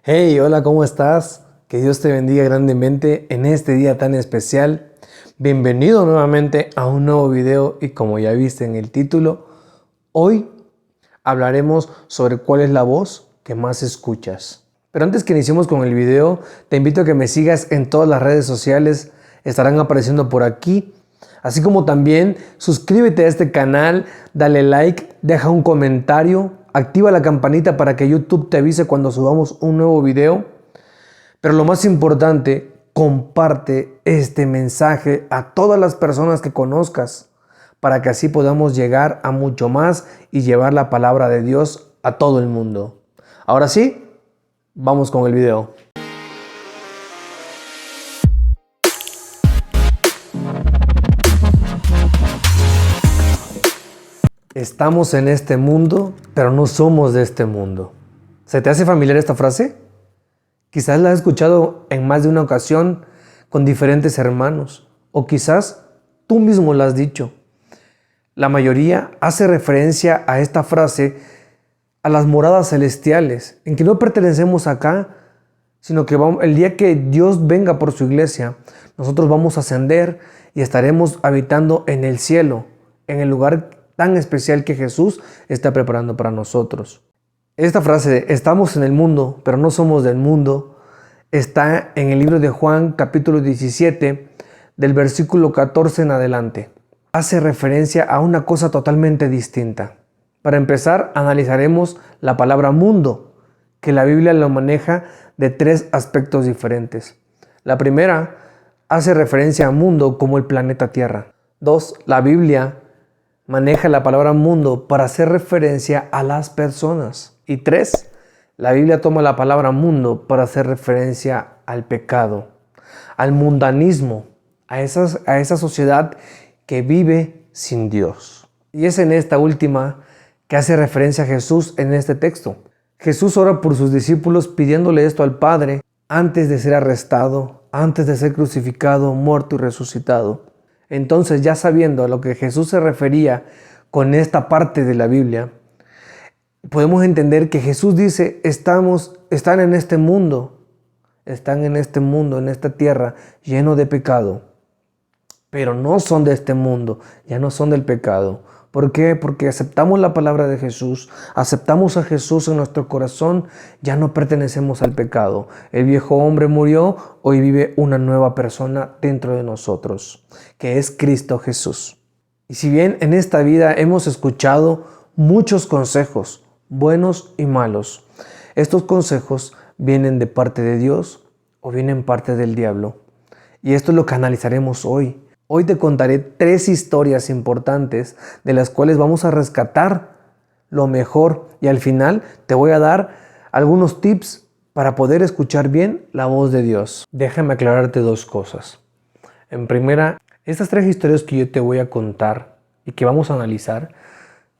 Hey, hola, ¿cómo estás? Que Dios te bendiga grandemente en este día tan especial. Bienvenido nuevamente a un nuevo video y como ya viste en el título, hoy hablaremos sobre cuál es la voz que más escuchas. Pero antes que iniciemos con el video, te invito a que me sigas en todas las redes sociales, estarán apareciendo por aquí. Así como también suscríbete a este canal, dale like, deja un comentario, activa la campanita para que YouTube te avise cuando subamos un nuevo video. Pero lo más importante, comparte este mensaje a todas las personas que conozcas para que así podamos llegar a mucho más y llevar la palabra de Dios a todo el mundo. Ahora sí, vamos con el video. Estamos en este mundo, pero no somos de este mundo. ¿Se te hace familiar esta frase? Quizás la has escuchado en más de una ocasión con diferentes hermanos, o quizás tú mismo la has dicho. La mayoría hace referencia a esta frase a las moradas celestiales, en que no pertenecemos acá, sino que el día que Dios venga por su iglesia, nosotros vamos a ascender y estaremos habitando en el cielo, en el lugar tan especial que Jesús está preparando para nosotros. Esta frase de estamos en el mundo, pero no somos del mundo, está en el libro de Juan capítulo 17, del versículo 14 en adelante. Hace referencia a una cosa totalmente distinta. Para empezar, analizaremos la palabra mundo, que la Biblia lo maneja de tres aspectos diferentes. La primera hace referencia a mundo como el planeta Tierra. 2. La Biblia maneja la palabra mundo para hacer referencia a las personas. Y 3. La Biblia toma la palabra mundo para hacer referencia al pecado, al mundanismo, a esa sociedad que vive sin Dios. Y es en esta última que hace referencia a Jesús en este texto. Jesús ora por sus discípulos pidiéndole esto al Padre antes de ser arrestado, antes de ser crucificado, muerto y resucitado. Entonces, ya sabiendo a lo que Jesús se refería con esta parte de la Biblia, podemos entender que Jesús dice, están en este mundo, en esta tierra lleno de pecado, pero no son de este mundo, ya no son del pecado. ¿Por qué? Porque aceptamos la palabra de Jesús, aceptamos a Jesús en nuestro corazón, ya no pertenecemos al pecado. El viejo hombre murió, hoy vive una nueva persona dentro de nosotros, que es Cristo Jesús. Y si bien en esta vida hemos escuchado muchos consejos, buenos y malos, estos consejos vienen de parte de Dios o vienen parte del diablo. Y esto es lo que analizaremos hoy. Hoy te contaré 3 historias importantes de las cuales vamos a rescatar lo mejor y al final te voy a dar algunos tips para poder escuchar bien la voz de Dios. Déjame aclararte 2 cosas. En primera, estas 3 historias que yo te voy a contar y que vamos a analizar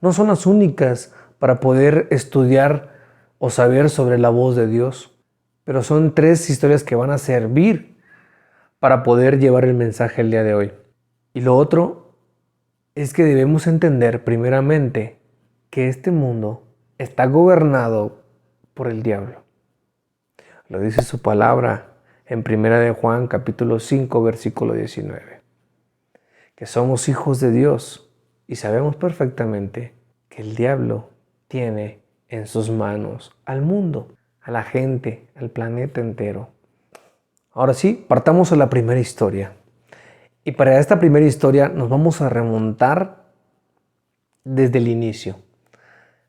no son las únicas para poder estudiar o saber sobre la voz de Dios, pero son 3 historias que van a servir para poder llevar el mensaje el día de hoy. Y lo otro es que debemos entender primeramente que este mundo está gobernado por el diablo. Lo dice su palabra en 1 de Juan capítulo 5 versículo 19. Que somos hijos de Dios y sabemos perfectamente que el diablo tiene en sus manos al mundo, a la gente, al planeta entero. Ahora sí, partamos a la primera historia. Y para esta primera historia nos vamos a remontar desde el inicio.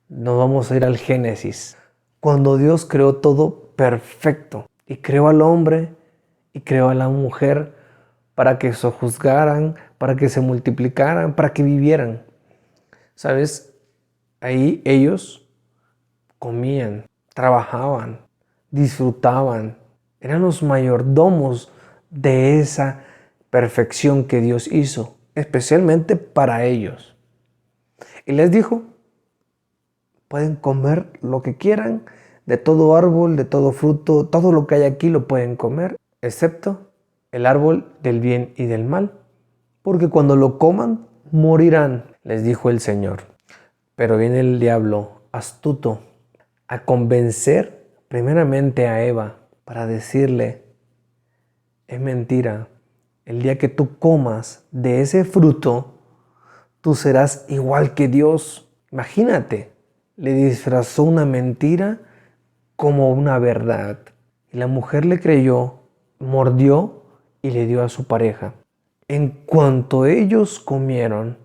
Nos vamos a ir al Génesis, cuando Dios creó todo perfecto y creó al hombre y creó a la mujer para que sojuzgaran, para que se multiplicaran, para que vivieran. ¿Sabes? Ahí ellos comían, trabajaban, disfrutaban, eran los mayordomos de esa perfección que Dios hizo, especialmente para ellos. Y les dijo, pueden comer lo que quieran, de todo árbol, de todo fruto, todo lo que hay aquí lo pueden comer, excepto el árbol del bien y del mal, porque cuando lo coman, morirán, les dijo el Señor. Pero viene el diablo astuto a convencer primeramente a Eva para decirle, es mentira, el día que tú comas de ese fruto, tú serás igual que Dios. Imagínate, le disfrazó una mentira como una verdad. Y la mujer le creyó, mordió y le dio a su pareja. En cuanto ellos comieron,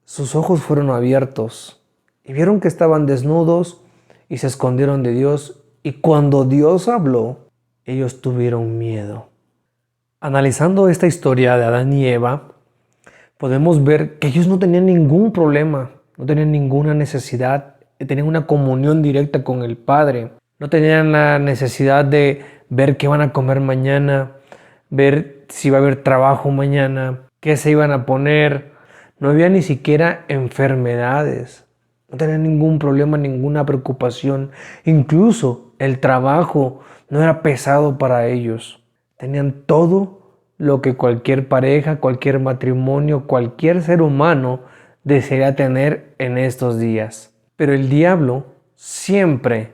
sus ojos fueron abiertos y vieron que estaban desnudos y se escondieron de Dios. Y cuando Dios habló, ellos tuvieron miedo. Analizando esta historia de Adán y Eva, podemos ver que ellos no tenían ningún problema, no tenían ninguna necesidad, tenían una comunión directa con el Padre. No tenían la necesidad de ver qué van a comer mañana, ver si va a haber trabajo mañana, qué se iban a poner. No había ni siquiera enfermedades. No tenían ningún problema, ninguna preocupación. Incluso el trabajo no era pesado para ellos. Tenían todo lo que cualquier pareja, cualquier matrimonio, cualquier ser humano desearía tener en estos días. Pero el diablo siempre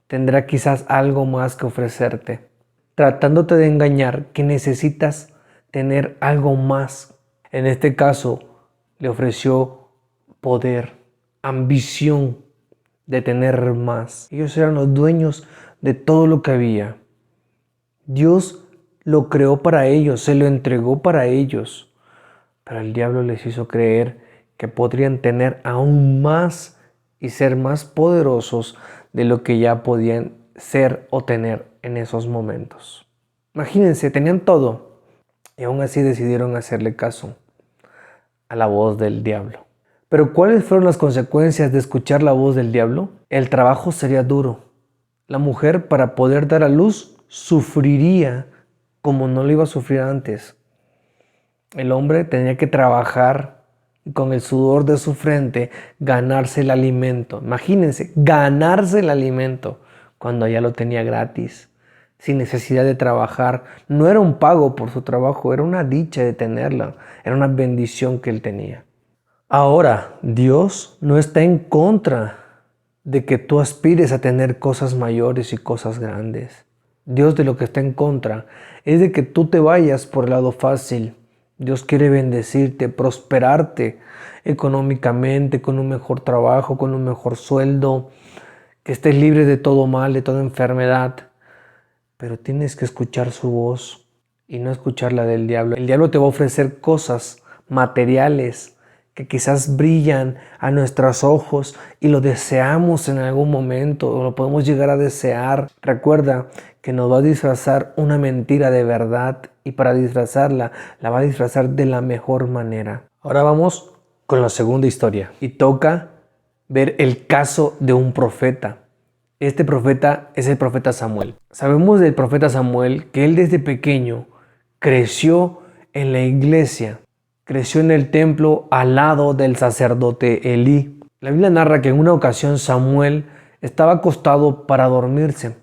tendrá quizás algo más que ofrecerte, tratándote de engañar que necesitas tener algo más. En este caso, le ofreció poder, ambición de tener más. Ellos eran los dueños de todo lo que había. Dios lo creó para ellos, se lo entregó para ellos, pero el diablo les hizo creer que podrían tener aún más y ser más poderosos de lo que ya podían ser o tener en esos momentos. Imagínense, tenían todo y aún así decidieron hacerle caso a la voz del diablo. Pero ¿cuáles fueron las consecuencias de escuchar la voz del diablo? El trabajo sería duro. La mujer, para poder dar a luz, sufriría como no lo iba a sufrir antes. El hombre tenía que trabajar y con el sudor de su frente ganarse el alimento. Imagínense, ganarse el alimento cuando ya lo tenía gratis, sin necesidad de trabajar. No era un pago por su trabajo, era una dicha de tenerla, era una bendición que él tenía. Ahora, Dios no está en contra de que tú aspires a tener cosas mayores y cosas grandes. Dios de lo que está en contra es de que tú te vayas por el lado fácil. Dios quiere bendecirte, prosperarte económicamente, con un mejor trabajo, con un mejor sueldo, que estés libre de todo mal, de toda enfermedad. Pero tienes que escuchar su voz y no escuchar la del diablo. El diablo te va a ofrecer cosas materiales que quizás brillan a nuestros ojos y lo deseamos en algún momento o lo podemos llegar a desear. Recuerda que nos va a disfrazar una mentira de verdad y para disfrazarla, la va a disfrazar de la mejor manera. Ahora vamos con la segunda historia y toca ver el caso de un profeta. Este profeta es el profeta Samuel. Sabemos del profeta Samuel que él desde pequeño creció en la iglesia. Creció en el templo al lado del sacerdote Elí. La Biblia narra que en una ocasión Samuel estaba acostado para dormirse,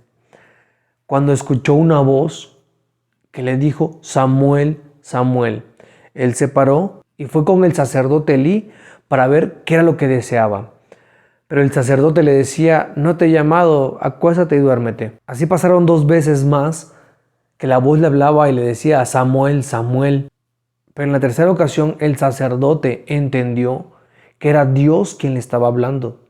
cuando escuchó una voz que le dijo: Samuel, Samuel. Él se paró y fue con el sacerdote Elí para ver qué era lo que deseaba. Pero el sacerdote le decía: no te he llamado, acuéstate y duérmete. Así pasaron 2 veces más que la voz le hablaba y le decía: Samuel, Samuel. Pero en la tercera ocasión el sacerdote entendió que era Dios quien le estaba hablando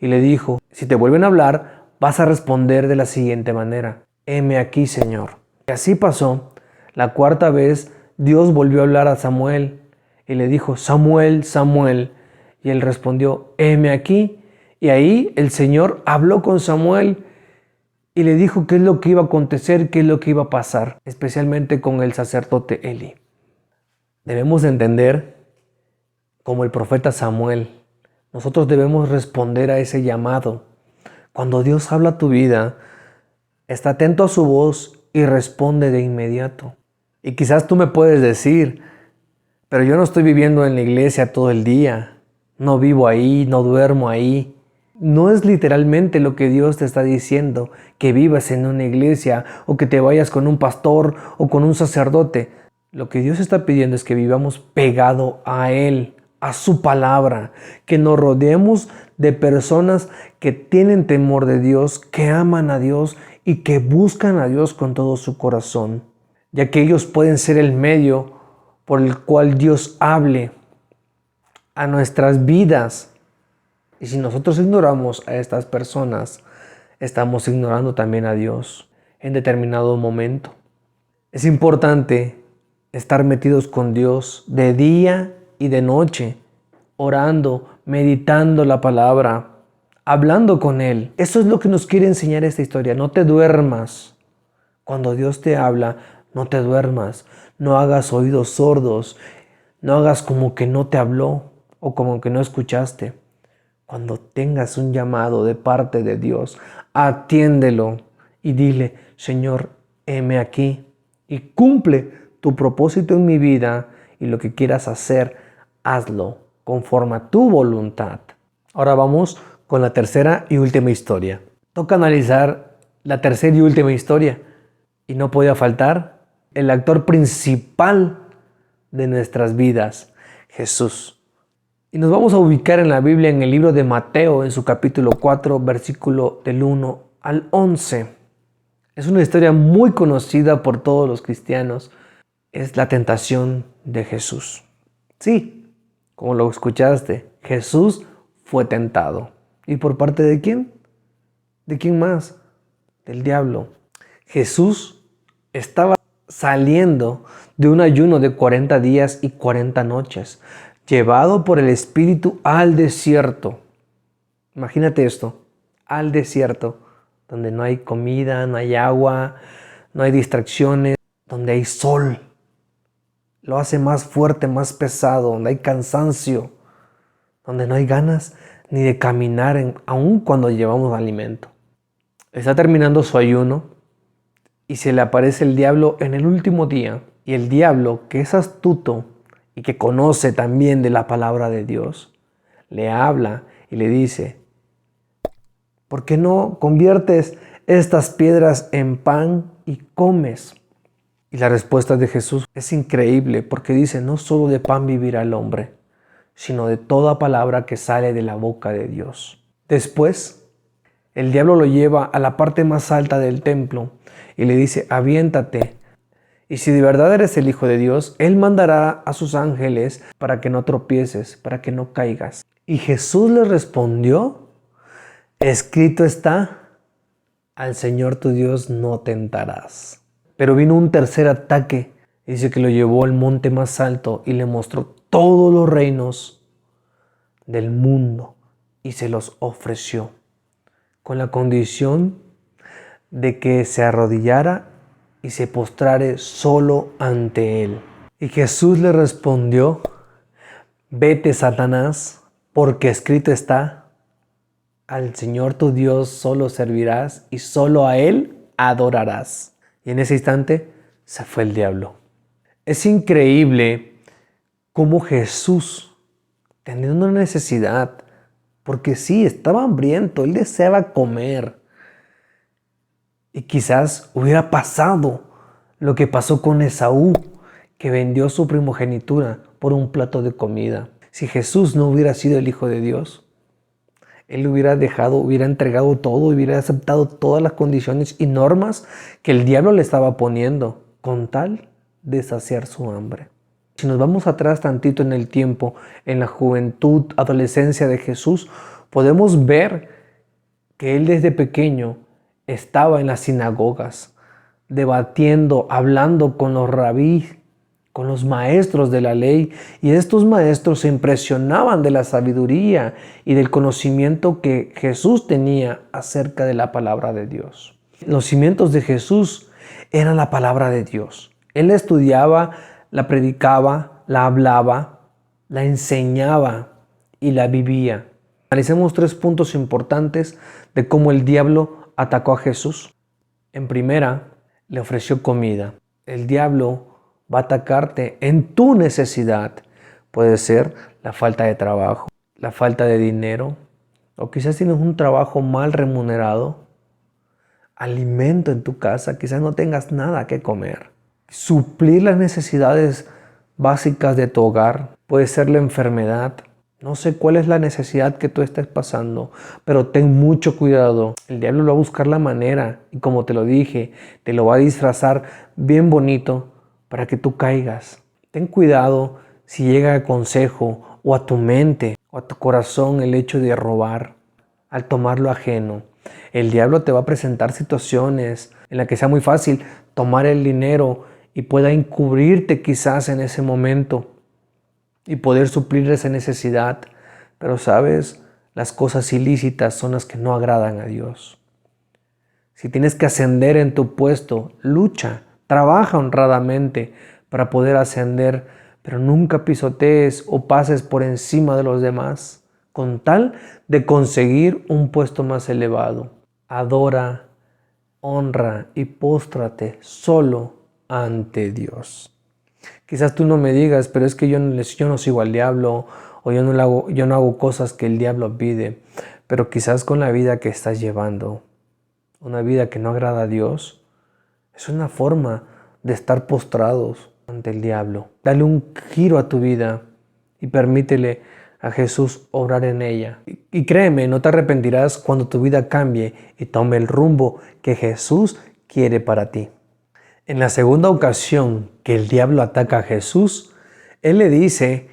y le dijo: si te vuelven a hablar, vas a responder de la siguiente manera: heme aquí, Señor. Y así pasó. La 4ª vez Dios volvió a hablar a Samuel y le dijo: Samuel, Samuel. Y él respondió: heme aquí. Y ahí el Señor habló con Samuel y le dijo qué es lo que iba a acontecer, qué es lo que iba a pasar, especialmente con el sacerdote Elí. Debemos entender, como el profeta Samuel, nosotros debemos responder a ese llamado. Cuando Dios habla a tu vida, está atento a su voz y responde de inmediato. Y quizás tú me puedes decir: pero yo no estoy viviendo en la iglesia todo el día, no vivo ahí, no duermo ahí. No es literalmente lo que Dios te está diciendo, que vivas en una iglesia o que te vayas con un pastor o con un sacerdote. Lo que Dios está pidiendo es que vivamos pegado a Él, a su palabra, que nos rodeemos de personas que tienen temor de Dios, que aman a Dios y que buscan a Dios con todo su corazón, ya que ellos pueden ser el medio por el cual Dios hable a nuestras vidas. Y si nosotros ignoramos a estas personas, estamos ignorando también a Dios en determinado momento. Es importante estar metidos con Dios de día y de noche, orando, meditando la palabra, hablando con Él. Eso es lo que nos quiere enseñar esta historia. No te duermas. Cuando Dios te habla, no te duermas. No hagas oídos sordos. No hagas como que no te habló o como que no escuchaste. Cuando tengas un llamado de parte de Dios, atiéndelo y dile: Señor, heme aquí, y cumple tu propósito en mi vida, y lo que quieras hacer, hazlo conforme a tu voluntad. Ahora vamos con la tercera y última historia. Toca analizar la tercera y última historia, y no podía faltar el actor principal de nuestras vidas, Jesús. Y nos vamos a ubicar en la Biblia, en el libro de Mateo, en su capítulo 4, versículo del 1 al 11. Es una historia muy conocida por todos los cristianos. Es la tentación de Jesús. Sí, como lo escuchaste, Jesús fue tentado. ¿Y por parte de quién? ¿De quién más? Del diablo. Jesús estaba saliendo de un ayuno de 40 días y 40 noches, llevado por el Espíritu al desierto. Imagínate esto, al desierto, donde no hay comida, no hay agua, no hay distracciones, donde hay sol. Lo hace más fuerte, más pesado, donde hay cansancio, donde no hay ganas ni de caminar, aun cuando llevamos alimento. Está terminando su ayuno y se le aparece el diablo en el último día. Y el diablo, que es astuto y que conoce también de la palabra de Dios, le habla y le dice: ¿por qué no conviertes estas piedras en pan y comes? Y la respuesta de Jesús es increíble, porque dice: no solo de pan vivirá el hombre, sino de toda palabra que sale de la boca de Dios. Después, el diablo lo lleva a la parte más alta del templo y le dice: aviéntate. Y si de verdad eres el Hijo de Dios, Él mandará a sus ángeles para que no tropieces, para que no caigas. Y Jesús le respondió: escrito está, al Señor tu Dios no tentarás. Pero vino un tercer ataque. Dice que lo llevó al monte más alto y le mostró todos los reinos del mundo y se los ofreció, con la condición de que se arrodillara y se postrare solo ante él. Y Jesús le respondió: vete, Satanás, porque escrito está, al Señor tu Dios solo servirás y solo a Él adorarás. Y en ese instante se fue el diablo. Es increíble cómo Jesús, teniendo una necesidad, porque sí, estaba hambriento, Él deseaba comer. Y quizás hubiera pasado lo que pasó con Esaú, que vendió su primogenitura por un plato de comida. Si Jesús no hubiera sido el Hijo de Dios, Él hubiera entregado todo, hubiera aceptado todas las condiciones y normas que el diablo le estaba poniendo, con tal de saciar su hambre. Si nos vamos atrás tantito en el tiempo, en la juventud, adolescencia de Jesús, podemos ver que Él desde pequeño estaba en las sinagogas, debatiendo, hablando con los rabíes, con los maestros de la ley, y estos maestros se impresionaban de la sabiduría y del conocimiento que Jesús tenía acerca de la palabra de Dios. Los cimientos de Jesús eran la palabra de Dios. Él la estudiaba, la predicaba, la hablaba, la enseñaba y la vivía. Analicemos 3 puntos importantes de cómo el diablo atacó a Jesús. En primera, le ofreció comida. El diablo va a atacarte en tu necesidad. Puede ser la falta de trabajo, la falta de dinero, o quizás tienes un trabajo mal remunerado, alimento en tu casa, quizás no tengas nada que comer. Suplir las necesidades básicas de tu hogar, puede ser la enfermedad. No sé cuál es la necesidad que tú estés pasando, pero ten mucho cuidado. El diablo va a buscar la manera y, como te lo dije, te lo va a disfrazar bien bonito para que tú caigas. Ten cuidado si llega a consejo o a tu mente o a tu corazón el hecho de robar al tomar lo ajeno. El diablo te va a presentar situaciones en las que sea muy fácil tomar el dinero y pueda encubrirte quizás en ese momento y poder suplir esa necesidad. Pero sabes, las cosas ilícitas son las que no agradan a Dios. Si tienes que ascender en tu puesto, lucha, trabaja honradamente para poder ascender, pero nunca pisotees o pases por encima de los demás con tal de conseguir un puesto más elevado. Adora, honra y póstrate solo ante Dios. Quizás tú no me digas, pero es que yo no sigo al diablo, o yo no hago cosas que el diablo pide. Pero quizás con la vida que estás llevando, una vida que no agrada a Dios, es una forma de estar postrados ante el diablo. Dale un giro a tu vida y permítele a Jesús obrar en ella. Y créeme, no te arrepentirás cuando tu vida cambie y tome el rumbo que Jesús quiere para ti. En la segunda ocasión que el diablo ataca a Jesús, él le dice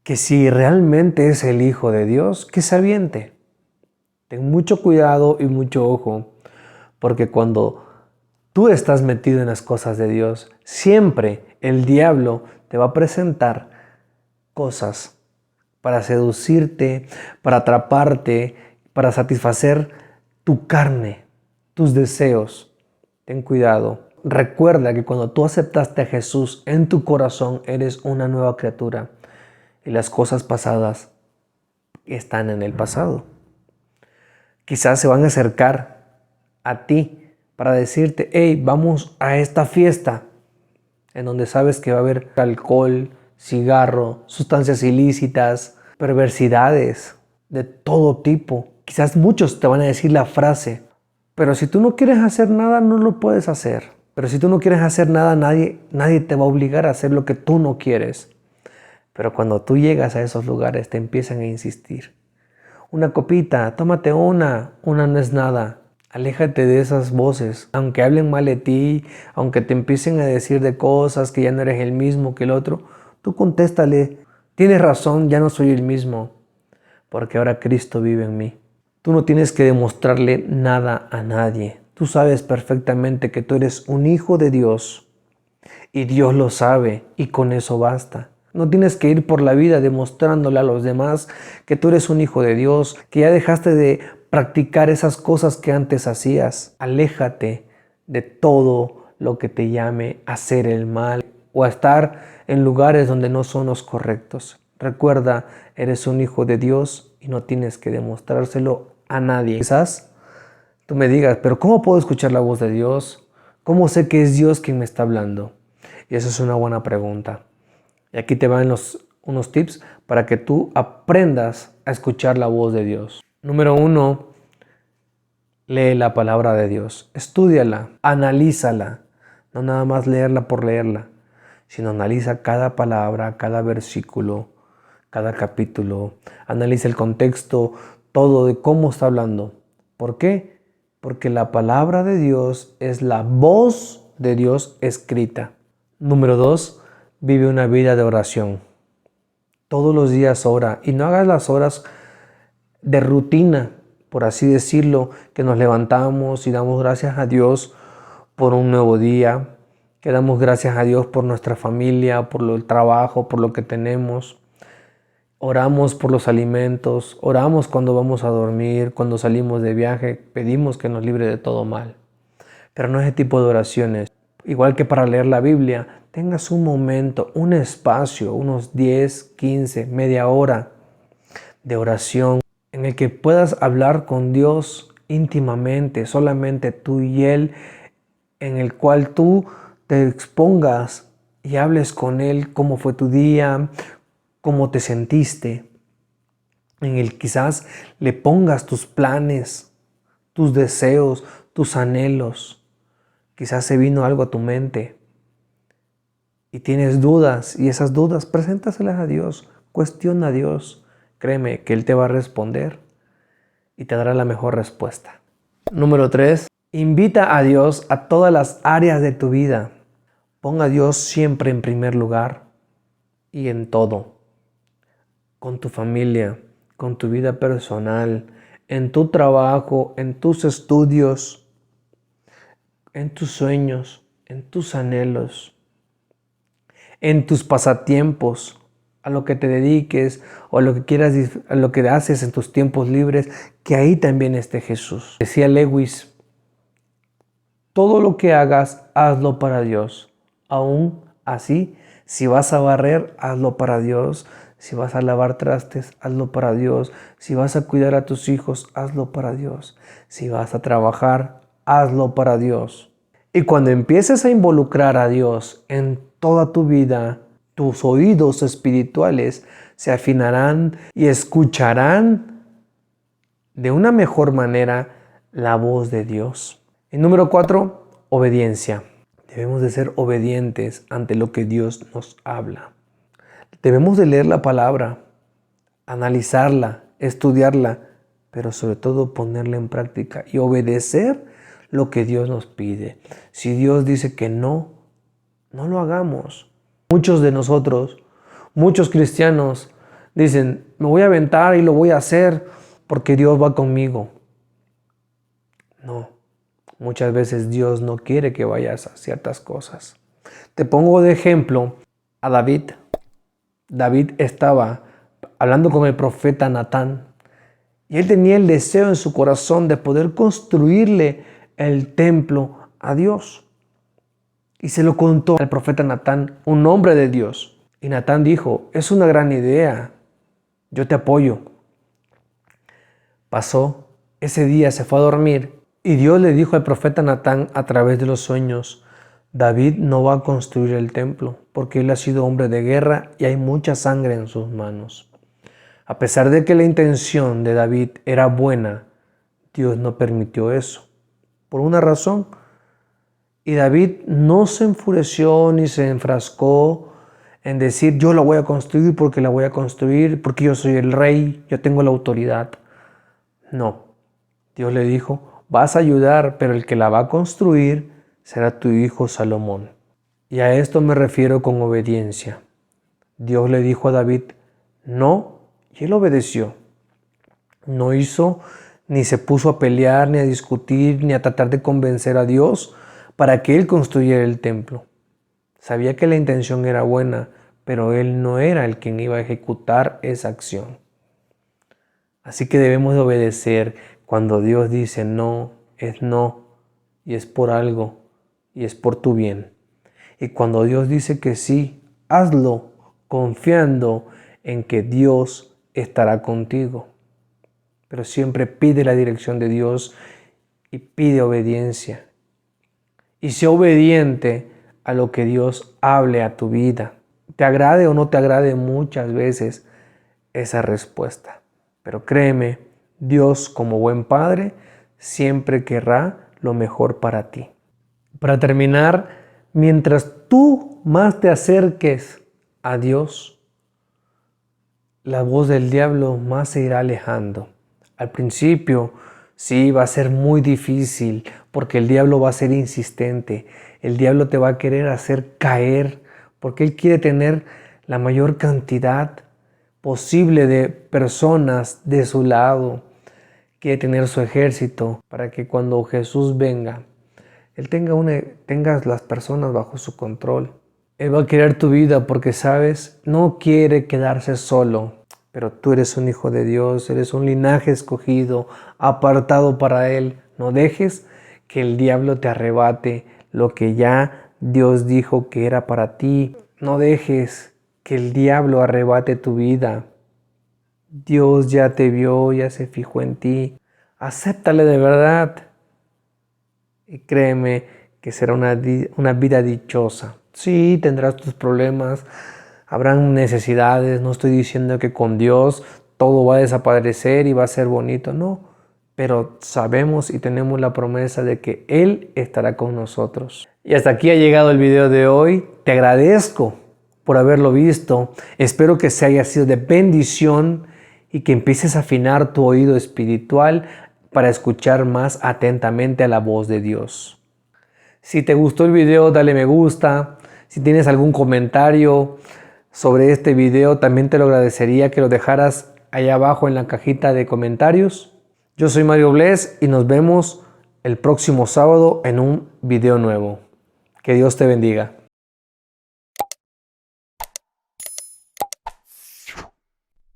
que si realmente es el Hijo de Dios, que se aviente. Ten mucho cuidado y mucho ojo, porque cuando tú estás metido en las cosas de Dios, siempre el diablo te va a presentar cosas para seducirte, para atraparte, para satisfacer tu carne, tus deseos. Ten cuidado. Recuerda que cuando tú aceptaste a Jesús en tu corazón, eres una nueva criatura y las cosas pasadas están en el pasado. Quizás se van a acercar a ti para decirte, hey, vamos a esta fiesta en donde sabes que va a haber alcohol, cigarro, sustancias ilícitas, perversidades de todo tipo. Quizás muchos te van a decir la frase, pero si tú no quieres hacer nada, no lo puedes hacer. Pero si tú no quieres hacer nada, nadie te va a obligar a hacer lo que tú no quieres. Pero cuando tú llegas a esos lugares, te empiezan a insistir. Una copita, tómate una no es nada. Aléjate de esas voces, aunque hablen mal de ti, aunque te empiecen a decir de cosas que ya no eres el mismo que el otro, tú contéstale, tienes razón, ya no soy el mismo, porque ahora Cristo vive en mí. Tú no tienes que demostrarle nada a nadie. Tú sabes perfectamente que tú eres un hijo de Dios y Dios lo sabe y con eso basta. No tienes que ir por la vida demostrándole a los demás que tú eres un hijo de Dios, que ya dejaste de practicar esas cosas que antes hacías. Aléjate de todo lo que te llame a hacer el mal o a estar en lugares donde no son los correctos. Recuerda, eres un hijo de Dios y no tienes que demostrárselo a nadie. Quizás tú me digas, pero ¿cómo puedo escuchar la voz de Dios? ¿Cómo sé que es Dios quien me está hablando? Y esa es una buena pregunta. Y aquí te van unos tips para que tú aprendas a escuchar la voz de Dios. Número 1, lee la palabra de Dios. Estúdiala, analízala. No nada más leerla por leerla, sino analiza cada palabra, cada versículo, cada capítulo. Analiza el contexto, todo de cómo está hablando. ¿Por qué? Porque la palabra de Dios es la voz de Dios escrita. Número 2, vive una vida de oración. Todos los días ora y no hagas las horas de rutina, por así decirlo, que nos levantamos y damos gracias a Dios por un nuevo día, que damos gracias a Dios por nuestra familia, por el trabajo, por lo que tenemos. Oramos por los alimentos, oramos cuando vamos a dormir, cuando salimos de viaje, pedimos que nos libre de todo mal. Pero no ese tipo de oraciones. Igual que para leer la Biblia, tengas un momento, un espacio, unos 10, 15, media hora de oración en el que puedas hablar con Dios íntimamente, solamente tú y Él, en el cual tú te expongas y hables con Él cómo fue tu día, cómo te sentiste, en el quizás le pongas tus planes, tus deseos, tus anhelos. Quizás se vino algo a tu mente y tienes dudas, y esas dudas, preséntaselas a Dios, cuestiona a Dios. Créeme que Él te va a responder y te dará la mejor respuesta. Número 3. Invita a Dios a todas las áreas de tu vida. Pon a Dios siempre en primer lugar y en todo. Con tu familia, con tu vida personal, en tu trabajo, en tus estudios, en tus sueños, en tus anhelos, en tus pasatiempos, a lo que te dediques o a lo que quieras, a lo que haces en tus tiempos libres, que ahí también esté Jesús. Decía Lewis, todo lo que hagas, hazlo para Dios. Aún así, si vas a barrer, hazlo para Dios. Si vas a lavar trastes, hazlo para Dios. Si vas a cuidar a tus hijos, hazlo para Dios. Si vas a trabajar, hazlo para Dios. Y cuando empieces a involucrar a Dios en toda tu vida, tus oídos espirituales se afinarán y escucharán de una mejor manera la voz de Dios. Y número 4, obediencia. Debemos de ser obedientes ante lo que Dios nos habla. Debemos de leer la palabra, analizarla, estudiarla, pero sobre todo ponerla en práctica y obedecer lo que Dios nos pide. Si Dios dice que no, no lo hagamos. Muchos de nosotros, muchos cristianos dicen, me voy a aventar y lo voy a hacer porque Dios va conmigo. No, muchas veces Dios no quiere que vayas a ciertas cosas. Te pongo de ejemplo a David. David estaba hablando con el profeta Natán y él tenía el deseo en su corazón de poder construirle el templo a Dios. Y se lo contó al profeta Natán, un hombre de Dios. Y Natán dijo, es una gran idea, yo te apoyo. Pasó, ese día se fue a dormir y Dios le dijo al profeta Natán a través de los sueños, David no va a construir el templo porque él ha sido hombre de guerra y hay mucha sangre en sus manos. A pesar de que la intención de David era buena, Dios no permitió eso. Por una razón. Y David no se enfureció ni se enfrascó en decir yo la voy a construir porque la voy a construir, porque yo soy el rey, yo tengo la autoridad. No, Dios le dijo, vas a ayudar, pero el que la va a construir será tu hijo Salomón. Y a esto me refiero con obediencia. Dios le dijo a David, no, y él obedeció. No hizo ni se puso a pelear, ni a discutir, ni a tratar de convencer a Dios para que él construyera el templo. Sabía que la intención era buena, pero él no era el quien iba a ejecutar esa acción. Así que debemos de obedecer. Cuando Dios dice no, y es por algo, y es por tu bien. Y cuando Dios dice que sí, hazlo confiando en que Dios estará contigo. Pero siempre pide la dirección de Dios y pide obediencia. Y sé obediente a lo que Dios hable a tu vida. Te agrade o no te agrade muchas veces esa respuesta. Pero créeme, Dios como buen Padre siempre querrá lo mejor para ti. Para terminar, mientras tú más te acerques a Dios, la voz del diablo más se irá alejando. Al principio, sí, va a ser muy difícil porque el diablo va a ser insistente. El diablo te va a querer hacer caer porque él quiere tener la mayor cantidad posible de personas de su lado. Quiere tener su ejército para que cuando Jesús venga, él tenga las personas bajo su control. Él va a querer tu vida porque, ¿sabes? No quiere quedarse solo. Pero tú eres un hijo de Dios, eres un linaje escogido, apartado para Él. No dejes que el diablo te arrebate lo que ya Dios dijo que era para ti. No dejes que el diablo arrebate tu vida. Dios ya te vio, ya se fijó en ti. Acéptale de verdad. Y créeme que será una vida dichosa. Sí, tendrás tus problemas. Habrán necesidades, no estoy diciendo que con Dios todo va a desaparecer y va a ser bonito, no. pero sabemos y tenemos la promesa de que Él estará con nosotros. Y hasta aquí ha llegado el video de hoy. Te agradezco por haberlo visto. Espero que se haya sido de bendición y que empieces a afinar tu oído espiritual para escuchar más atentamente a la voz de Dios. Si te gustó el video, dale me gusta. Si tienes algún comentario sobre este video, también te lo agradecería que lo dejaras allá abajo en la cajita de comentarios. Yo soy Mario Bless y nos vemos el próximo sábado en un video nuevo. Que Dios te bendiga.